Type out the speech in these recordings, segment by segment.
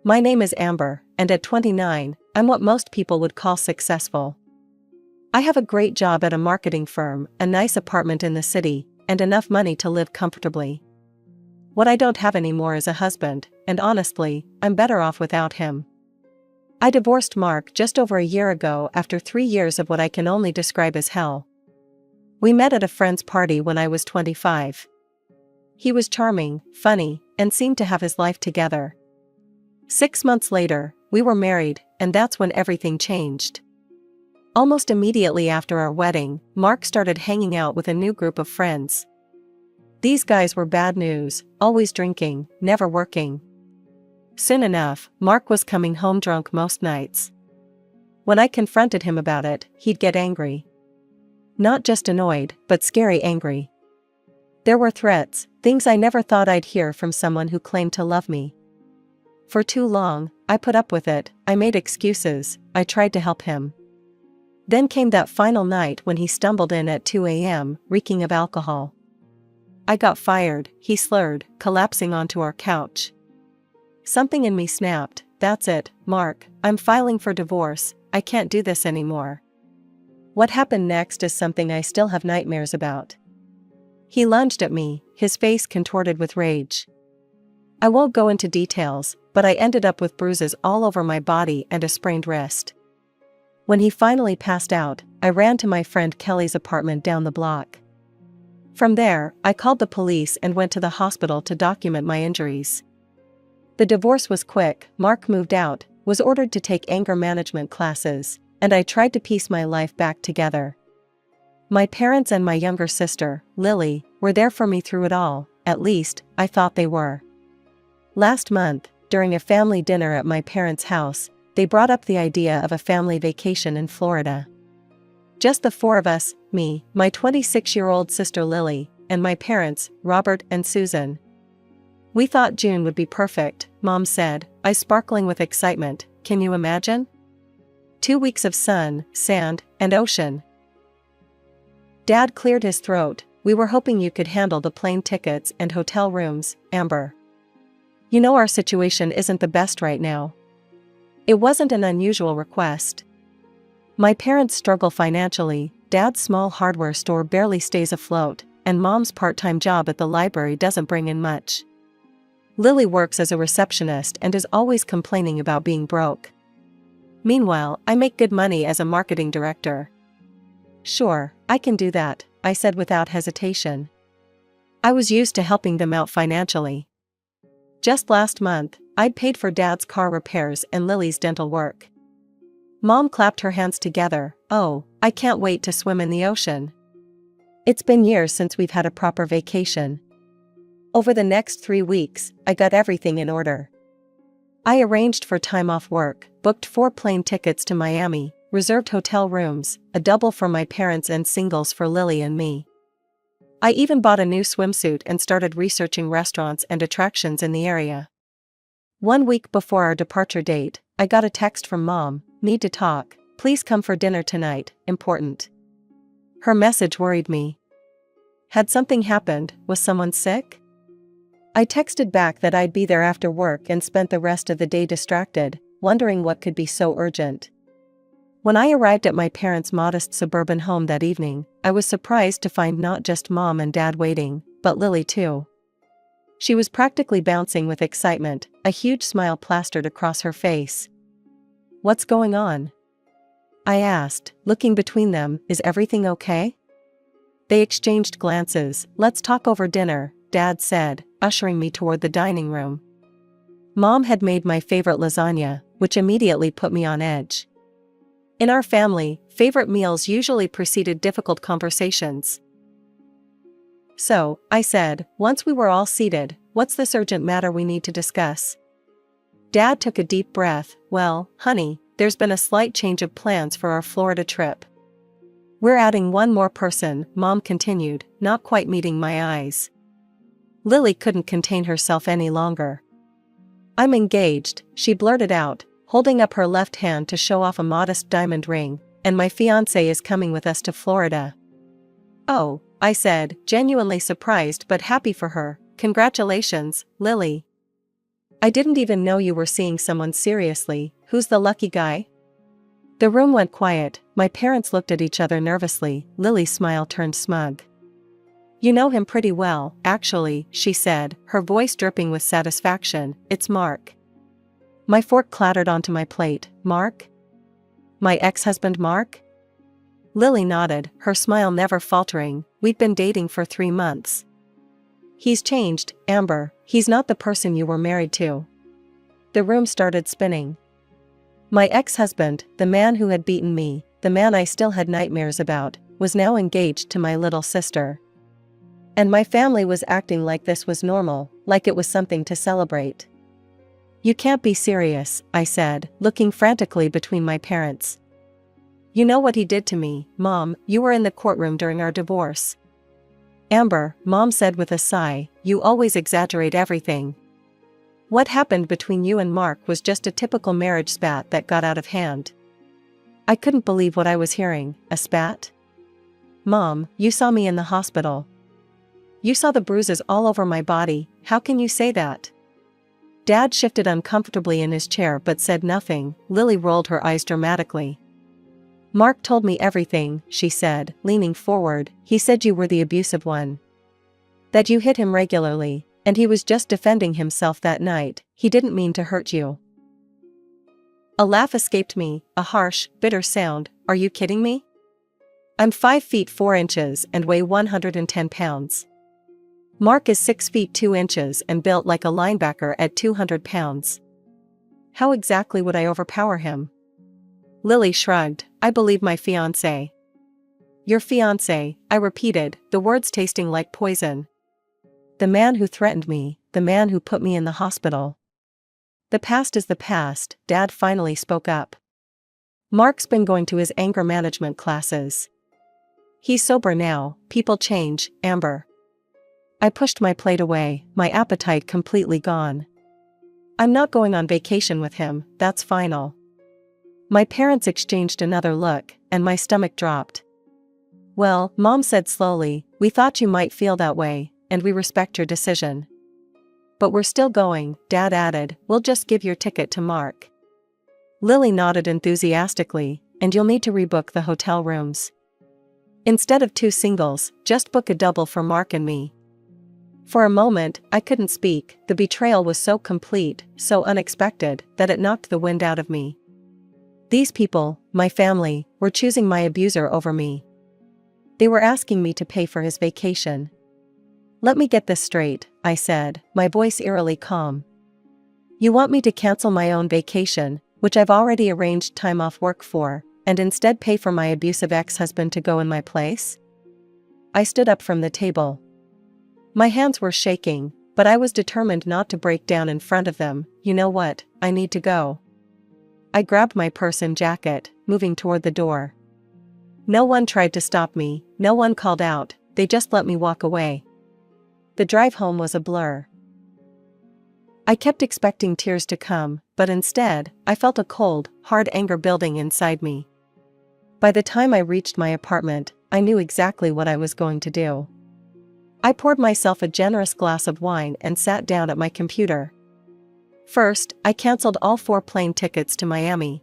My name is Amber, and at 29, I'm what most people would call successful. I have a great job at a marketing firm, a nice apartment in the city, and enough money to live comfortably. What I don't have anymore is a husband, and honestly, I'm better off without him. I divorced Mark just over a year ago after 3 years of what I can only describe as hell. We met at a friend's party when I was 25. He was charming, funny, and seemed to have his life together. 6 months later, we were married, and that's when everything changed. Almost immediately after our wedding, Mark started hanging out with a new group of friends. These guys were bad news, always drinking, never working. Soon enough, Mark was coming home drunk most nights. When I confronted him about it, he'd get angry. Not just annoyed, but scary angry. There were threats, things I never thought I'd hear from someone who claimed to love me. For too long, I put up with it, I made excuses, I tried to help him. Then came that final night when he stumbled in at 2 a.m., reeking of alcohol. I got fired, he slurred, collapsing onto our couch. Something in me snapped, that's it, Mark, I'm filing for divorce, I can't do this anymore. What happened next is something I still have nightmares about. He lunged at me, his face contorted with rage. I won't go into details, but I ended up with bruises all over my body and a sprained wrist. When he finally passed out, I ran to my friend Kelly's apartment down the block. From there, I called the police and went to the hospital to document my injuries. The divorce was quick, Mark moved out, was ordered to take anger management classes, and I tried to piece my life back together. My parents and my younger sister, Lily, were there for me through it all, at least, I thought they were. Last month, during a family dinner at my parents' house, they brought up the idea of a family vacation in Florida. Just the 4 of us, me, my 26-year-old sister Lily, and my parents, Robert and Susan. We thought June would be perfect, Mom said, eyes sparkling with excitement, can you imagine? 2 weeks of sun, sand, and ocean. Dad cleared his throat, we were hoping you could handle the plane tickets and hotel rooms, Amber. You know our situation isn't the best right now. It wasn't an unusual request. My parents struggle financially, Dad's small hardware store barely stays afloat, and Mom's part-time job at the library doesn't bring in much. Lily works as a receptionist and is always complaining about being broke. Meanwhile, I make good money as a marketing director. Sure, I can do that, I said without hesitation. I was used to helping them out financially. Just last month, I'd paid for Dad's car repairs and Lily's dental work. Mom clapped her hands together, oh, I can't wait to swim in the ocean. It's been years since we've had a proper vacation. Over the next 3 weeks, I got everything in order. I arranged for time off work, booked 4 plane tickets to Miami, reserved hotel rooms, a double for my parents and singles for Lily and me. I even bought a new swimsuit and started researching restaurants and attractions in the area. 1 week before our departure date, I got a text from Mom, need to talk, please come for dinner tonight, important. Her message worried me. Had something happened, was someone sick? I texted back that I'd be there after work and spent the rest of the day distracted, wondering what could be so urgent. When I arrived at my parents' modest suburban home that evening, I was surprised to find not just Mom and Dad waiting, but Lily too. She was practically bouncing with excitement, a huge smile plastered across her face. What's going on? I asked, looking between them, is everything okay? They exchanged glances, let's talk over dinner, Dad said, ushering me toward the dining room. Mom had made my favorite lasagna, which immediately put me on edge. In our family, favorite meals usually preceded difficult conversations. So, I said, once we were all seated, what's this urgent matter we need to discuss? Dad took a deep breath, well, honey, there's been a slight change of plans for our Florida trip. We're adding 1 more person, Mom continued, not quite meeting my eyes. Lily couldn't contain herself any longer. I'm engaged, she blurted out, holding up her left hand to show off a modest diamond ring, and my fiancé is coming with us to Florida. Oh, I said, genuinely surprised but happy for her, congratulations, Lily. I didn't even know you were seeing someone seriously. Who's the lucky guy?" The room went quiet. My parents looked at each other nervously. Lily's smile turned smug. "You know him pretty well, actually," she said, her voice dripping with satisfaction. "It's Mark." My fork clattered onto my plate. "Mark? My ex-husband Mark?" Lily nodded, her smile never faltering. "We'd been dating for 3 months. He's changed, Amber. He's not the person you were married to." The room started spinning. My ex-husband, the man who had beaten me, the man I still had nightmares about, was now engaged to my little sister. And my family was acting like this was normal, like it was something to celebrate. "You can't be serious," I said, looking frantically between my parents. "You know what he did to me, Mom. You were in the courtroom during our divorce." "Amber," Mom said with a sigh, "you always exaggerate everything. What happened between you and Mark was just a typical marriage spat that got out of hand." I couldn't believe what I was hearing. A spat? "Mom, you saw me in the hospital. You saw the bruises all over my body. How can you say that?" Dad shifted uncomfortably in his chair but said nothing. Lily rolled her eyes dramatically. "Mark told me everything," she said, leaning forward. "He said you were the abusive one. That you hit him regularly, and he was just defending himself that night. He didn't mean to hurt you." A laugh escaped me, a harsh, bitter sound. "Are you kidding me? I'm 5 feet 4 inches and weigh 110 pounds. Mark is 6 feet 2 inches and built like a linebacker at 200 pounds. How exactly would I overpower him?" Lily shrugged. "I believe my fiancé." "Your fiancé," I repeated, the words tasting like poison. "The man who threatened me, the man who put me in the hospital." "The past is the past," Dad finally spoke up. "Mark's been going to his anger management classes. He's sober now. People change, Amber." I pushed my plate away, my appetite completely gone. "I'm not going on vacation with him, that's final." My parents exchanged another look, and my stomach dropped. "Well," Mom said slowly, "we thought you might feel that way, and we respect your decision. But we're still going," Dad added. "We'll just give your ticket to Mark." Lily nodded enthusiastically. "And you'll need to rebook the hotel rooms. Instead of 2 singles, just book a double for Mark and me." For a moment, I couldn't speak. The betrayal was so complete, so unexpected, that it knocked the wind out of me. These people, my family, were choosing my abuser over me. They were asking me to pay for his vacation. "Let me get this straight," I said, my voice eerily calm. "You want me to cancel my own vacation, which I've already arranged time off work for, and instead pay for my abusive ex-husband to go in my place?" I stood up from the table. My hands were shaking, but I was determined not to break down in front of them. "You know what, I need to go." I grabbed my purse and jacket, moving toward the door. No one tried to stop me, no one called out, they just let me walk away. The drive home was a blur. I kept expecting tears to come, but instead, I felt a cold, hard anger building inside me. By the time I reached my apartment, I knew exactly what I was going to do. I poured myself a generous glass of wine and sat down at my computer. First, I canceled all 4 plane tickets to Miami.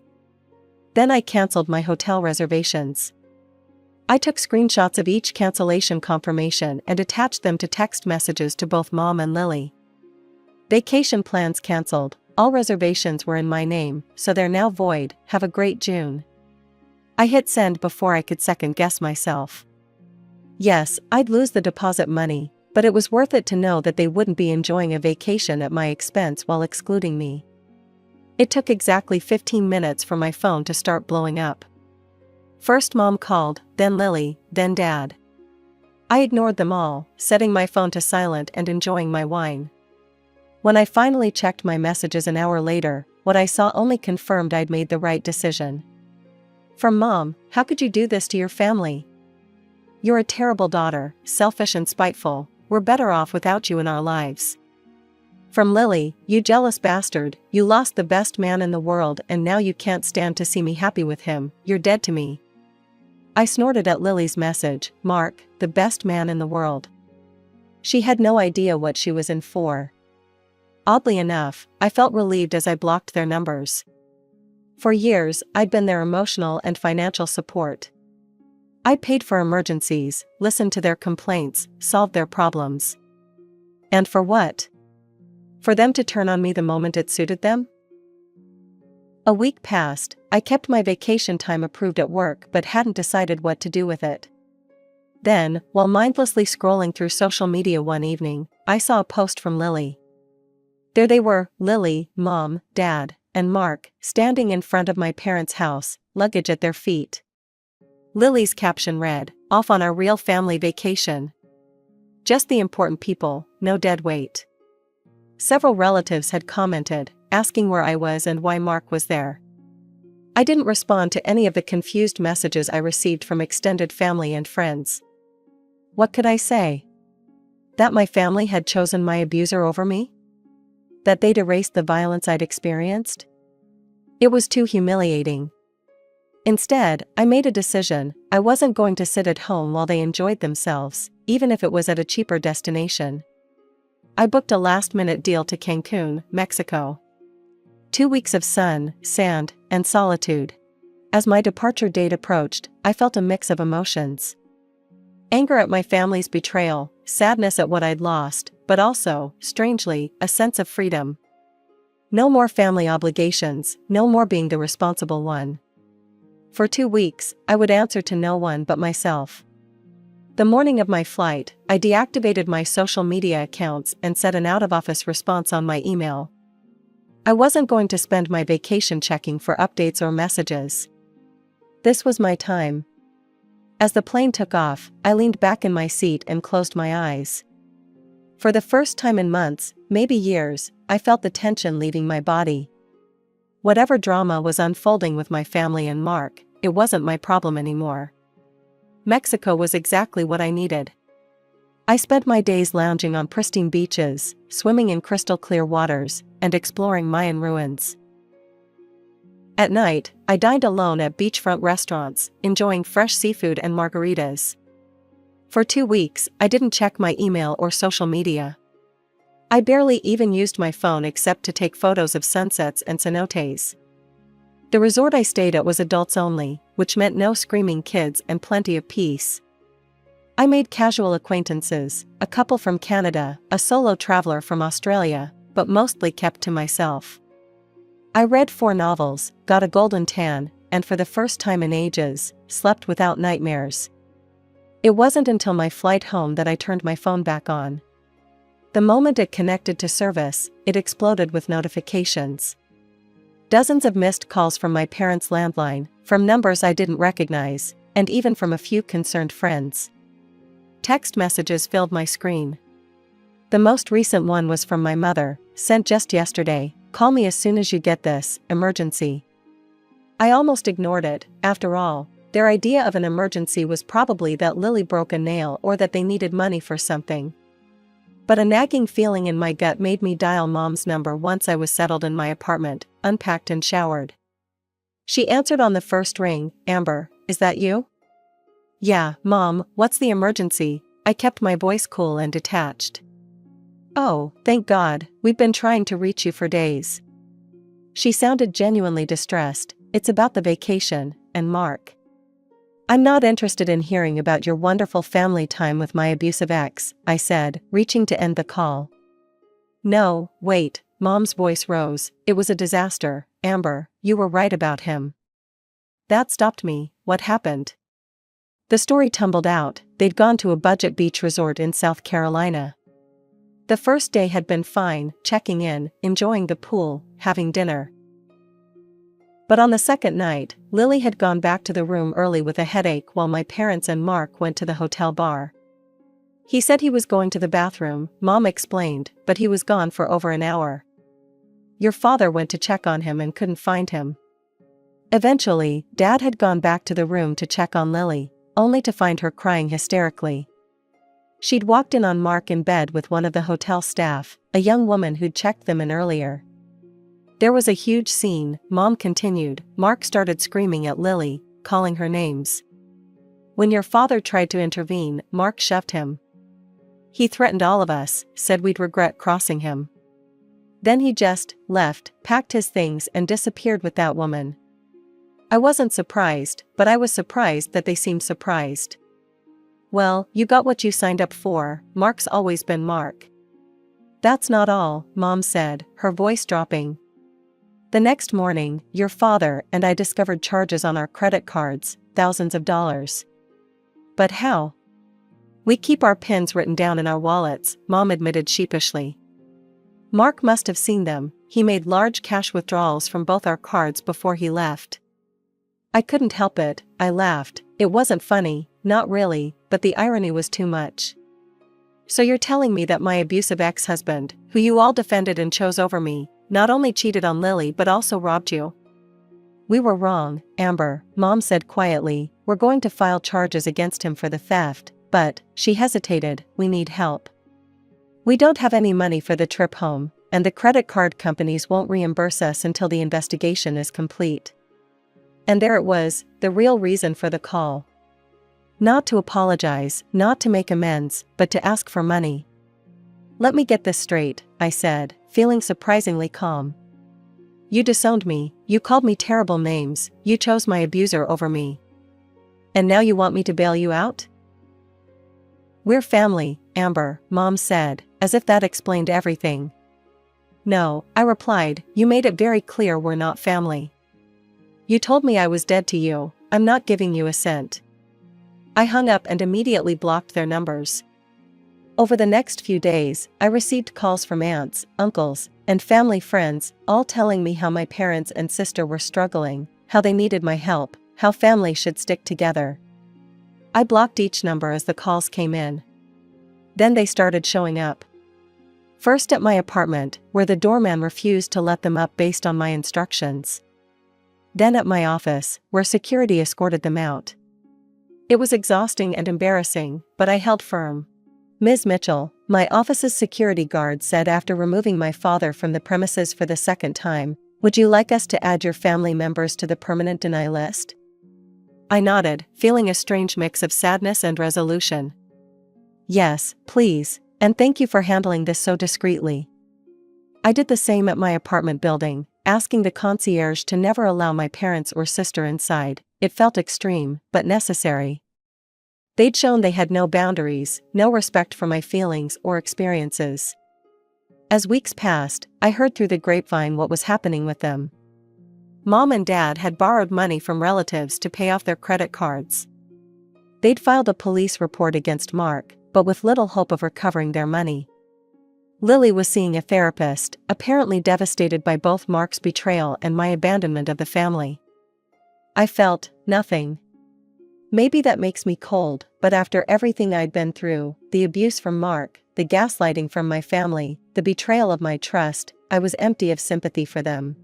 Then I canceled my hotel reservations. I took screenshots of each cancellation confirmation and attached them to text messages to both Mom and Lily. Vacation plans canceled, all reservations were in my name, so they're now void. Have a great June. I hit send before I could second guess myself. Yes, I'd lose the deposit money, but it was worth it to know that they wouldn't be enjoying a vacation at my expense while excluding me. It took exactly 15 minutes for my phone to start blowing up. First Mom called, then Lily, then Dad. I ignored them all, setting my phone to silent and enjoying my wine. When I finally checked my messages an hour later, what I saw only confirmed I'd made the right decision. From Mom, "How could you do this to your family? You're a terrible daughter, selfish and spiteful. We're better off without you in our lives." From Lily, "You jealous bastard, you lost the best man in the world and now you can't stand to see me happy with him, you're dead to me." I snorted at Lily's message, "Mark, the best man in the world." She had no idea what she was in for. Oddly enough, I felt relieved as I blocked their numbers. For years, I'd been their emotional and financial support. I paid for emergencies, listened to their complaints, solved their problems. And for what? For them to turn on me the moment it suited them? A week passed. I kept my vacation time approved at work but hadn't decided what to do with it. Then, while mindlessly scrolling through social media one evening, I saw a post from Lily. There they were, Lily, Mom, Dad, and Mark, standing in front of my parents' house, luggage at their feet. Lily's caption read, "Off on our real family vacation. Just the important people, no dead weight." Several relatives had commented, asking where I was and why Mark was there. I didn't respond to any of the confused messages I received from extended family and friends. What could I say? That my family had chosen my abuser over me? That they'd erased the violence I'd experienced? It was too humiliating. Instead, I made a decision. I wasn't going to sit at home while they enjoyed themselves, even if it was at a cheaper destination. I booked a last-minute deal to Cancun, Mexico. 2 weeks of sun, sand, and solitude. As my departure date approached, I felt a mix of emotions. Anger at my family's betrayal, sadness at what I'd lost, but also, strangely, a sense of freedom. No more family obligations, no more being the responsible one. For 2 weeks, I would answer to no one but myself. The morning of my flight, I deactivated my social media accounts and set an out-of-office response on my email. I wasn't going to spend my vacation checking for updates or messages. This was my time. As the plane took off, I leaned back in my seat and closed my eyes. For the first time in months, maybe years, I felt the tension leaving my body. Whatever drama was unfolding with my family and Mark, it wasn't my problem anymore. Mexico was exactly what I needed. I spent my days lounging on pristine beaches, swimming in crystal-clear waters, and exploring Mayan ruins. At night, I dined alone at beachfront restaurants, enjoying fresh seafood and margaritas. For 2 weeks, I didn't check my email or social media. I barely even used my phone except to take photos of sunsets and cenotes. The resort I stayed at was adults only, which meant no screaming kids and plenty of peace. I made casual acquaintances, a couple from Canada, a solo traveler from Australia, but mostly kept to myself. I read 4 novels, got a golden tan, and for the first time in ages, slept without nightmares. It wasn't until my flight home that I turned my phone back on. The moment it connected to service, it exploded with notifications. Dozens of missed calls from my parents' landline, from numbers I didn't recognize, and even from a few concerned friends. Text messages filled my screen. The most recent one was from my mother, sent just yesterday, "Call me as soon as you get this, emergency." I almost ignored it. After all, their idea of an emergency was probably that Lily broke a nail or that they needed money for something. But a nagging feeling in my gut made me dial Mom's number once I was settled in my apartment, unpacked and showered. She answered on the first ring. "Amber, is that you?" "Yeah, Mom, what's the emergency?" I kept my voice cool and detached. "Oh, thank God, we've been trying to reach you for days." She sounded genuinely distressed. "It's about the vacation, and Mark." "I'm not interested in hearing about your wonderful family time with my abusive ex," I said, reaching to end the call. "No, wait," Mom's voice rose. "It was a disaster, Amber, you were right about him." That stopped me. What happened? The story tumbled out. They'd gone to a budget beach resort in South Carolina. The first day had been fine, checking in, enjoying the pool, having dinner. But on the second night, Lily had gone back to the room early with a headache while my parents and Mark went to the hotel bar. He said he was going to the bathroom, Mom explained, but he was gone for over an hour. Your father went to check on him and couldn't find him. Eventually, Dad had gone back to the room to check on Lily, only to find her crying hysterically. She'd walked in on Mark in bed with one of the hotel staff, a young woman who'd checked them in earlier. There was a huge scene, Mom continued. Mark started screaming at Lily, calling her names. When your father tried to intervene, Mark shoved him. He threatened all of us, said we'd regret crossing him. Then he just left, packed his things and disappeared with that woman. I wasn't surprised, but I was surprised that they seemed surprised. Well, you got what you signed up for. Mark's always been Mark. That's not all, Mom said, her voice dropping. The next morning, your father and I discovered charges on our credit cards, thousands of dollars. But how? We keep our pins written down in our wallets, Mom admitted sheepishly. Mark must have seen them. He made large cash withdrawals from both our cards before he left. I couldn't help it, I laughed. It wasn't funny, not really, but the irony was too much. So you're telling me that my abusive ex-husband, who you all defended and chose over me, not only cheated on Lily but also robbed you? We were wrong, Amber, Mom said quietly. We're going to file charges against him for the theft, but, she hesitated, we need help. We don't have any money for the trip home, and the credit card companies won't reimburse us until the investigation is complete. And there it was, the real reason for the call. Not to apologize, not to make amends, but to ask for money. Let me get this straight, I said, feeling surprisingly calm. You disowned me, you called me terrible names, you chose my abuser over me. And now you want me to bail you out? We're family, Amber, Mom said, as if that explained everything. No, I replied, you made it very clear we're not family. You told me I was dead to you, I'm not giving you a cent. I hung up and immediately blocked their numbers. Over the next few days, I received calls from aunts, uncles, and family friends, all telling me how my parents and sister were struggling, how they needed my help, how family should stick together. I blocked each number as the calls came in. Then they started showing up. First at my apartment, where the doorman refused to let them up based on my instructions. Then at my office, where security escorted them out. It was exhausting and embarrassing, but I held firm. Ms. Mitchell, my office's security guard said after removing my father from the premises for the second time, would you like us to add your family members to the permanent deny list? I nodded, feeling a strange mix of sadness and resolution. Yes, please, and thank you for handling this so discreetly. I did the same at my apartment building, asking the concierge to never allow my parents or sister inside. It felt extreme, but necessary. They'd shown they had no boundaries, no respect for my feelings or experiences. As weeks passed, I heard through the grapevine what was happening with them. Mom and Dad had borrowed money from relatives to pay off their credit cards. They'd filed a police report against Mark, but with little hope of recovering their money. Lily was seeing a therapist, apparently devastated by both Mark's betrayal and my abandonment of the family. I felt nothing. Maybe that makes me cold, but after everything I'd been through, the abuse from Mark, the gaslighting from my family, the betrayal of my trust, I was empty of sympathy for them.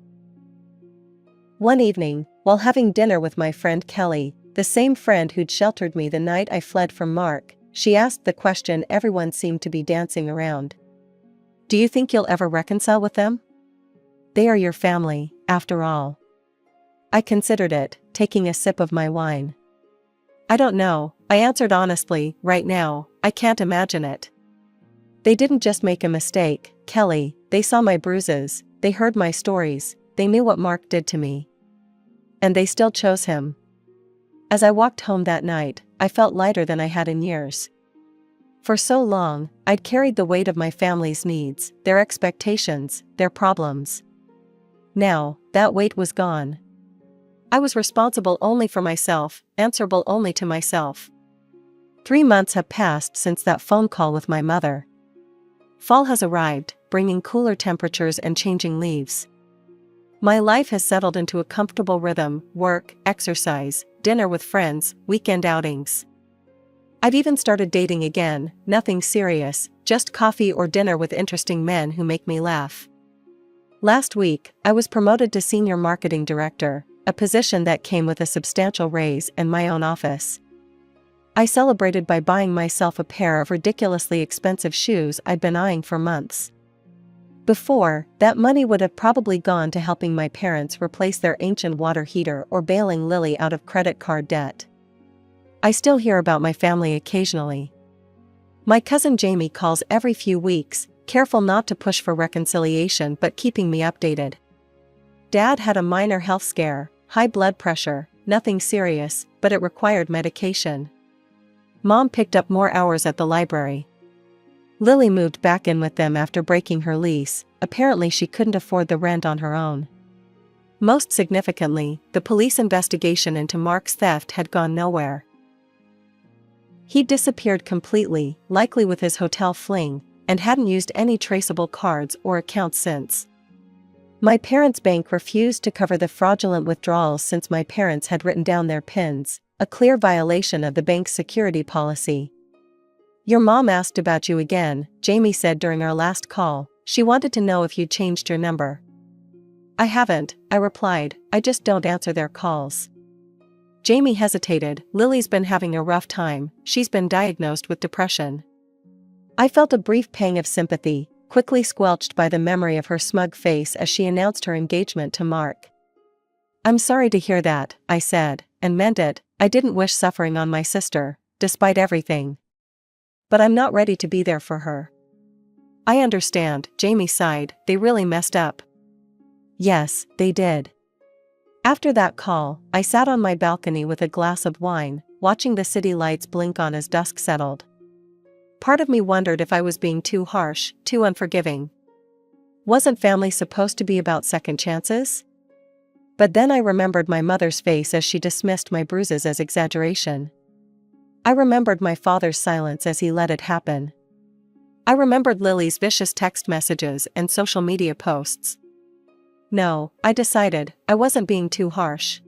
One evening, while having dinner with my friend Kelly, the same friend who'd sheltered me the night I fled from Mark, she asked the question everyone seemed to be dancing around. Do you think you'll ever reconcile with them? They are your family, after all. I considered it, taking a sip of my wine. I don't know, I answered honestly, right now, I can't imagine it. They didn't just make a mistake, Kelly, they saw my bruises, they heard my stories, they knew what Mark did to me. And they still chose him. As I walked home that night, I felt lighter than I had in years. For so long, I'd carried the weight of my family's needs, their expectations, their problems. Now, that weight was gone. I was responsible only for myself, answerable only to myself. 3 months have passed since that phone call with my mother. Fall has arrived, bringing cooler temperatures and changing leaves. My life has settled into a comfortable rhythm: work, exercise, dinner with friends, weekend outings. I've even started dating again, nothing serious, just coffee or dinner with interesting men who make me laugh. Last week, I was promoted to Senior Marketing Director, a position that came with a substantial raise and my own office. I celebrated by buying myself a pair of ridiculously expensive shoes I'd been eyeing for months. Before, that money would have probably gone to helping my parents replace their ancient water heater or bailing Lily out of credit card debt. I still hear about my family occasionally. My cousin Jamie calls every few weeks, careful not to push for reconciliation but keeping me updated. Dad had a minor health scare, high blood pressure, nothing serious, but it required medication. Mom picked up more hours at the library. Lily moved back in with them after breaking her lease. Apparently she couldn't afford the rent on her own. Most significantly, the police investigation into Mark's theft had gone nowhere. He'd disappeared completely, likely with his hotel fling, and hadn't used any traceable cards or accounts since. My parents' bank refused to cover the fraudulent withdrawals since my parents had written down their PINs, a clear violation of the bank's security policy. Your mom asked about you again, Jamie said during our last call. She wanted to know if you'd changed your number. I haven't, I replied, I just don't answer their calls. Jamie hesitated. Lily's been having a rough time, she's been diagnosed with depression. I felt a brief pang of sympathy, quickly squelched by the memory of her smug face as she announced her engagement to Mark. I'm sorry to hear that, I said, and meant it. I didn't wish suffering on my sister, despite everything. But I'm not ready to be there for her. I understand, Jamie sighed, they really messed up. Yes, they did. After that call, I sat on my balcony with a glass of wine, watching the city lights blink on as dusk settled. Part of me wondered if I was being too harsh, too unforgiving. Wasn't family supposed to be about second chances? But then I remembered my mother's face as she dismissed my bruises as exaggeration. I remembered my father's silence as he let it happen. I remembered Lily's vicious text messages and social media posts. No, I decided, I wasn't being too harsh.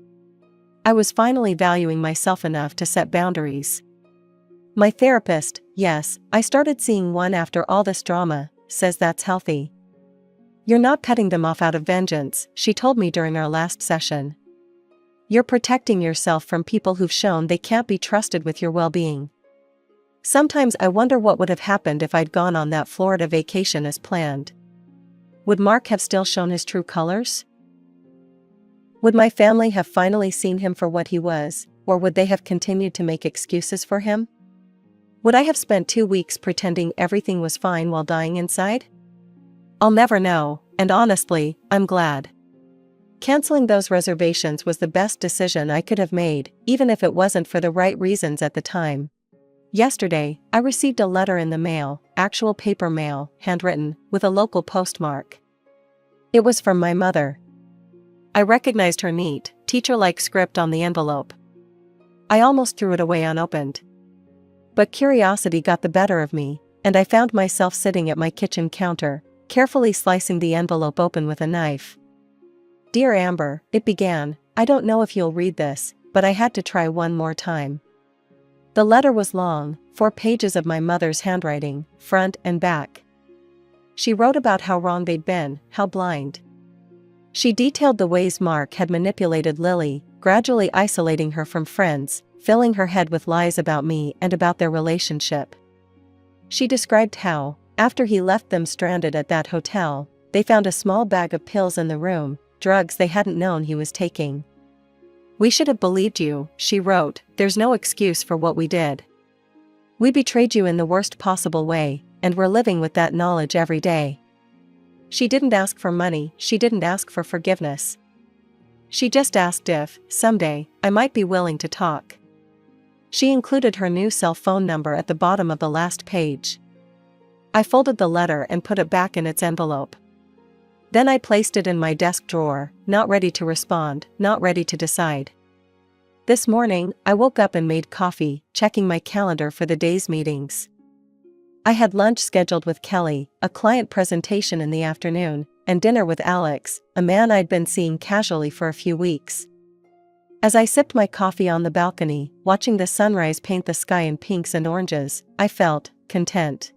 I was finally valuing myself enough to set boundaries. My therapist, yes, I started seeing one after all this drama, says that's healthy. You're not cutting them off out of vengeance, she told me during our last session. You're protecting yourself from people who've shown they can't be trusted with your well-being. Sometimes I wonder what would have happened if I'd gone on that Florida vacation as planned. Would Mark have still shown his true colors? Would my family have finally seen him for what he was, or would they have continued to make excuses for him? Would I have spent 2 weeks pretending everything was fine while dying inside? I'll never know, and honestly, I'm glad. Canceling those reservations was the best decision I could have made, even if it wasn't for the right reasons at the time. Yesterday, I received a letter in the mail, actual paper mail, handwritten, with a local postmark. It was from my mother. I recognized her neat, teacher-like script on the envelope. I almost threw it away unopened. But curiosity got the better of me, and I found myself sitting at my kitchen counter, carefully slicing the envelope open with a knife. Dear Amber, it began, I don't know if you'll read this, but I had to try one more time. The letter was long, 4 pages of my mother's handwriting, front and back. She wrote about how wrong they'd been, how blind. She detailed the ways Mark had manipulated Lily, gradually isolating her from friends, filling her head with lies about me and about their relationship. She described how, after he left them stranded at that hotel, they found a small bag of pills in the room, drugs they hadn't known he was taking. We should have believed you, she wrote, there's no excuse for what we did. We betrayed you in the worst possible way, and we're living with that knowledge every day. She didn't ask for money, she didn't ask for forgiveness. She just asked if, someday, I might be willing to talk. She included her new cell phone number at the bottom of the last page. I folded the letter and put it back in its envelope. Then I placed it in my desk drawer, not ready to respond, not ready to decide. This morning, I woke up and made coffee, checking my calendar for the day's meetings. I had lunch scheduled with Kelly, a client presentation in the afternoon, and dinner with Alex, a man I'd been seeing casually for a few weeks. As I sipped my coffee on the balcony, watching the sunrise paint the sky in pinks and oranges, I felt content.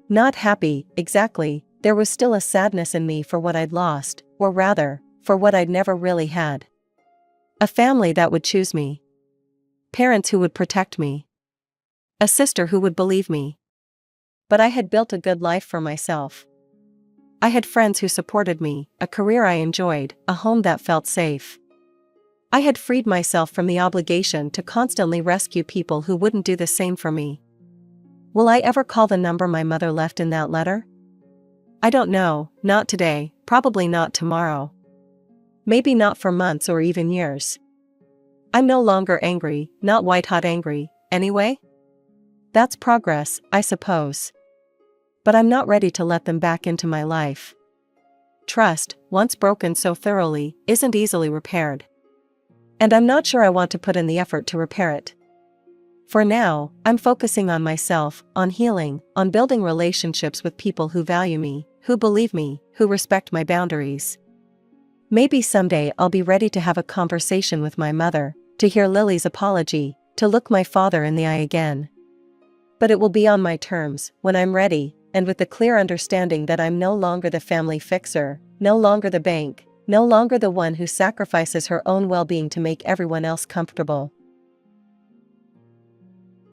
Not happy, exactly. There was still a sadness in me for what I'd lost, or rather, for what I'd never really had. A family that would choose me. Parents who would protect me. A sister who would believe me. But I had built a good life for myself. I had friends who supported me, a career I enjoyed, a home that felt safe. I had freed myself from the obligation to constantly rescue people who wouldn't do the same for me. Will I ever call the number my mother left in that letter? I don't know, not today, probably not tomorrow. Maybe not for months or even years. I'm no longer angry, not white-hot angry, anyway? That's progress, I suppose. But I'm not ready to let them back into my life. Trust, once broken so thoroughly, isn't easily repaired. And I'm not sure I want to put in the effort to repair it. For now, I'm focusing on myself, on healing, on building relationships with people who value me, who believe me, who respect my boundaries. Maybe someday I'll be ready to have a conversation with my mother, to hear Lily's apology, to look my father in the eye again. But it will be on my terms, when I'm ready, and with the clear understanding that I'm no longer the family fixer, no longer the bank, no longer the one who sacrifices her own well-being to make everyone else comfortable.